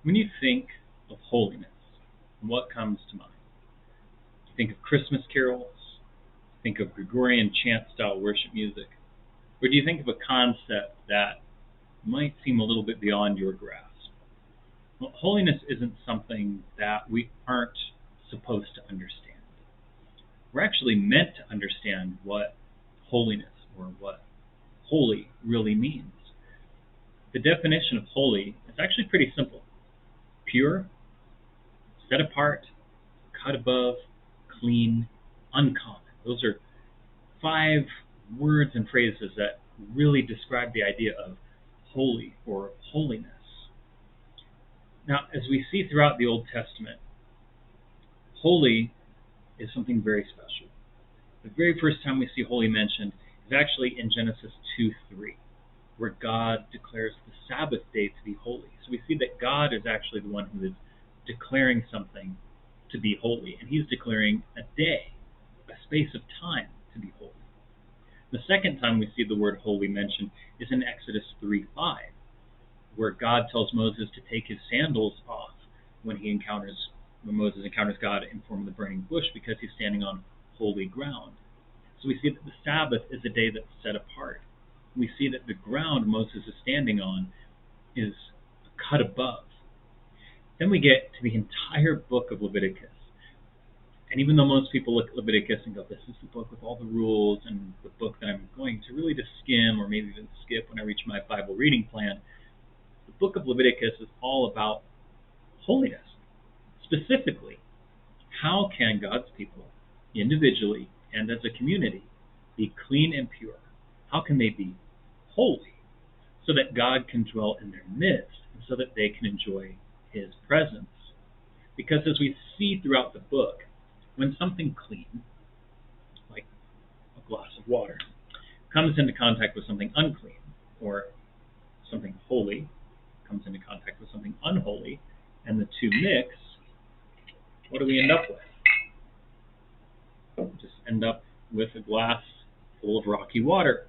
When you think of holiness, what comes to mind? You think of Christmas carols? Think of Gregorian chant-style worship music? Or do you think of a concept that might seem a little bit beyond your grasp? Well, holiness isn't something that we aren't supposed to understand. We're actually meant to understand what holiness or what holy really means. The definition of holy is actually pretty simple. Pure, set apart, cut above, clean, uncommon. Those are 5 words and phrases that really describe the idea of holy or holiness. Now, as we see throughout the Old Testament, holy is something very special. The very first time we see holy mentioned is actually in Genesis 2:3, where God declares the Sabbath day to be holy. So we see that God is actually the one who is declaring something to be holy, and he's declaring a day, a space of time, to be holy. The second time we see the word holy mentioned is in Exodus 3:5, where God tells Moses to take his sandals off when Moses encounters God in form of the burning bush, because he's standing on holy ground. So we see that the Sabbath is a day that's set apart. We see that the ground Moses is standing on is cut above. Then we get to the entire book of Leviticus. And even though most people look at Leviticus and go, this is the book with all the rules and the book that I'm going to really just skim or maybe even skip when I reach my Bible reading plan, the book of Leviticus is all about holiness. Specifically, how can God's people, individually and as a community, be clean and pure? How can they be holy so that God can dwell in their midst and so that they can enjoy his presence? Because as we see throughout the book, when something clean, like a glass of water, comes into contact with something unclean, or something holy comes into contact with something unholy, and the two mix, what do we end up with? We just end up with a glass full of rocky water.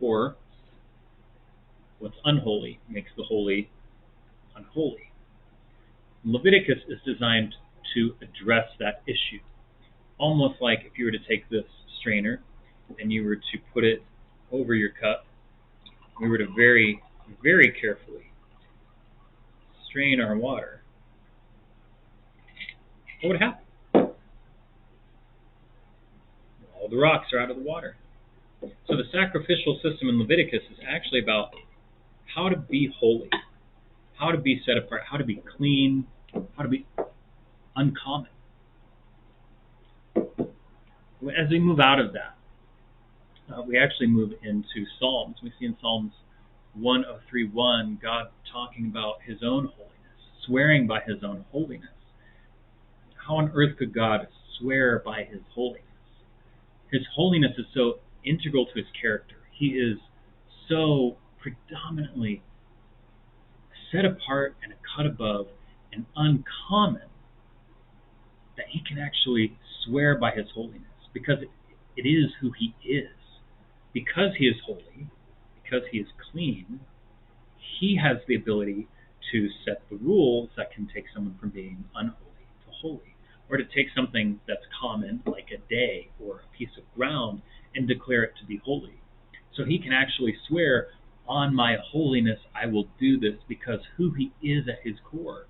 Or what's unholy makes the holy unholy. Leviticus is designed to address that issue. Almost like if you were to take this strainer and you were to put it over your cup, we were to very, very carefully strain our water, what would happen? All the rocks are out of the water. So the sacrificial system in Leviticus is actually about how to be holy, how to be set apart, how to be clean, how to be uncommon. As we move out of that, we actually move into Psalms. We see in Psalms 103:1 God talking about his own holiness, swearing by his own holiness. How on earth could God swear by his holiness? His holiness is so integral to his character. He is so predominantly set apart and cut above and uncommon that he can actually swear by his holiness, because it is who he is. Because he is holy, because he is clean, he has the ability to set the rules that can take someone from being unholy to holy, or to take something that's common, like a day or a piece of ground, and declare it to be holy. So he can actually swear, on my holiness I will do this, because who he is at his core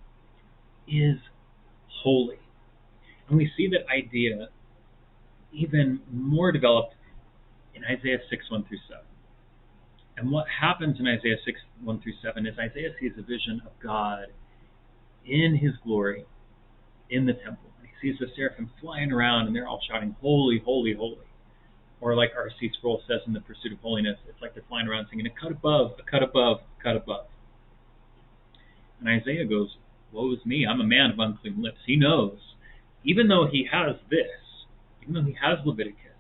is holy. And we see that idea even more developed in Isaiah 6:1-7. And what happens in Isaiah 6:1-7 is Isaiah sees a vision of God in his glory in the temple. And he sees the seraphim flying around, and they're all shouting, holy, holy, holy. Or like R.C. Sproul says in The Pursuit of Holiness, it's like they're flying around singing, a cut above, a cut above, a cut above. And Isaiah goes, woe is me, I'm a man of unclean lips. He knows, even though he has this, even though he has Leviticus,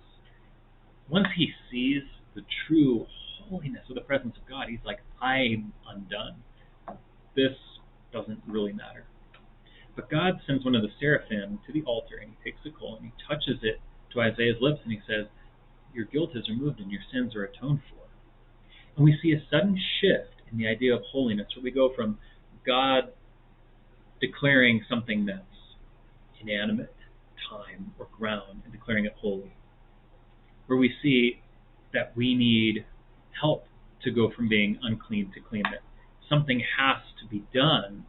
once he sees the true holiness of the presence of God, he's like, I'm undone. This doesn't really matter. But God sends one of the seraphim to the altar, and he takes the coal and he touches it to Isaiah's lips, and he says, your guilt is removed and your sins are atoned for. And we see a sudden shift in the idea of holiness, where we go from God declaring something that's inanimate, time, or ground, and declaring it holy. Where we see that we need help to go from being unclean to clean, that something has to be done,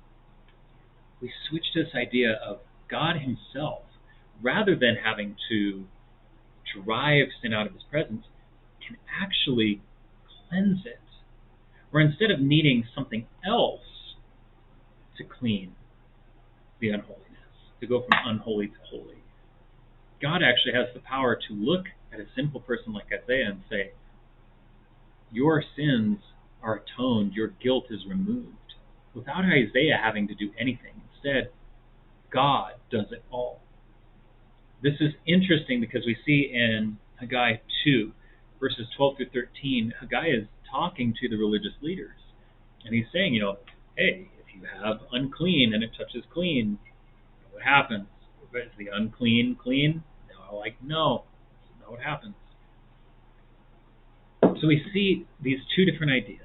we switch to this idea of God himself, rather than having to drive sin out of his presence, can actually cleanse it. Where instead of needing something else to clean the unholiness, to go from unholy to holy, God actually has the power to look at a sinful person like Isaiah and say, your sins are atoned, your guilt is removed, without Isaiah having to do anything. Instead, God does it all. This is interesting because we see in Haggai 2, verses 12 through 13, Haggai is talking to the religious leaders. And he's saying, hey, if you have unclean and it touches clean, what happens? Is the unclean clean? No, no. That's not what happens. So we see these two different ideas.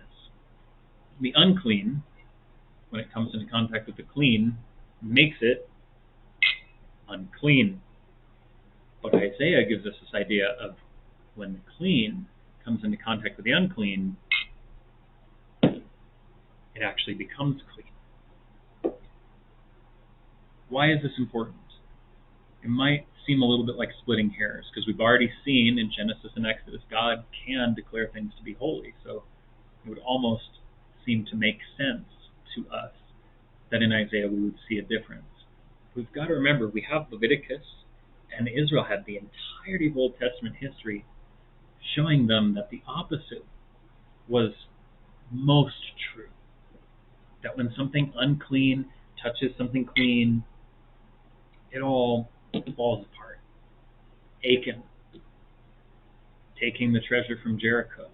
The unclean, when it comes into contact with the clean, makes it unclean. But Isaiah gives us this idea of when the clean comes into contact with the unclean, it actually becomes clean. Why is this important? It might seem a little bit like splitting hairs, because we've already seen in Genesis and Exodus, God can declare things to be holy. So it would almost seem to make sense to us that in Isaiah we would see a difference. We've got to remember, we have Leviticus, and Israel had the entirety of Old Testament history showing them that the opposite was most true. That when something unclean touches something clean, it all falls apart. Achan taking the treasure from Jericho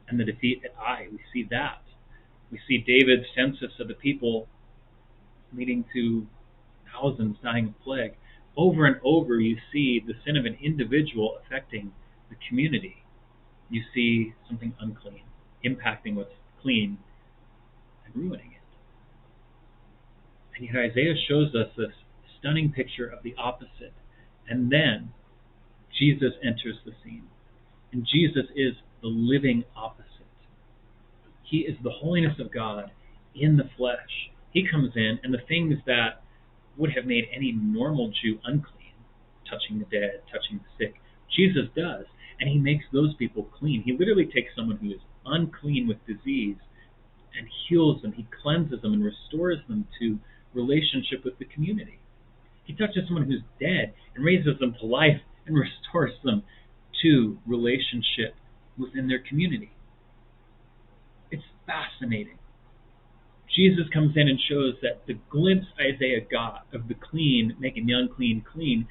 and the defeat at Ai, we see that. We see David's census of the people leading to thousands dying of plague. Over and over you see the sin of an individual affecting the community. You see something unclean impacting what's clean and ruining it. And yet Isaiah shows us this stunning picture of the opposite. And then Jesus enters the scene. And Jesus is the living opposite. He is the holiness of God in the flesh. He comes in, and the things that would have made any normal Jew unclean, touching the dead, touching the sick, Jesus does. And he makes those people clean. He literally takes someone who is unclean with disease and heals them. He cleanses them and restores them to relationship with the community. He touches someone who's dead and raises them to life and restores them to relationship within their community. It's fascinating. Jesus comes in and shows that the glimpse Isaiah got of the clean making the unclean clean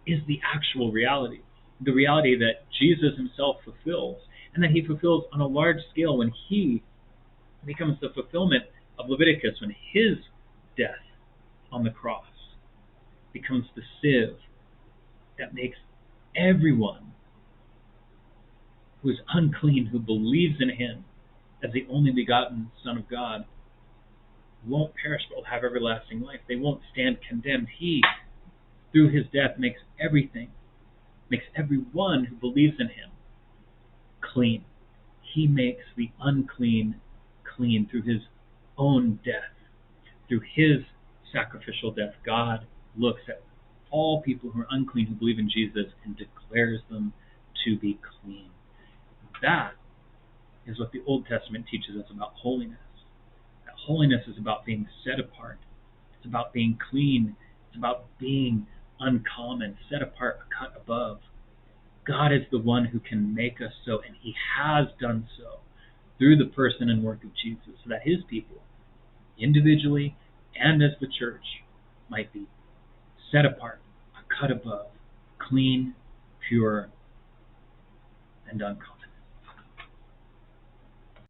is the actual reality. The reality that Jesus himself fulfills, and that he fulfills on a large scale when he becomes the fulfillment of Leviticus, when his death on the cross becomes the sieve that makes everyone who is unclean, who believes in him as the only begotten Son of God, won't perish but will have everlasting life. They won't stand condemned. He, through his death, makes everyone who believes in him clean. He makes the unclean clean through his own death. Through his sacrificial death, God looks at all people who are unclean who believe in Jesus and declares them to be clean. That is what the Old Testament teaches us about holiness. That holiness is about being set apart. It's about being clean. It's about being uncommon, set apart, cut above. God is the one who can make us so, and he has done so through the person and work of Jesus, so that his people, individually and as the church, might be set apart, cut above, clean, pure, and uncommon.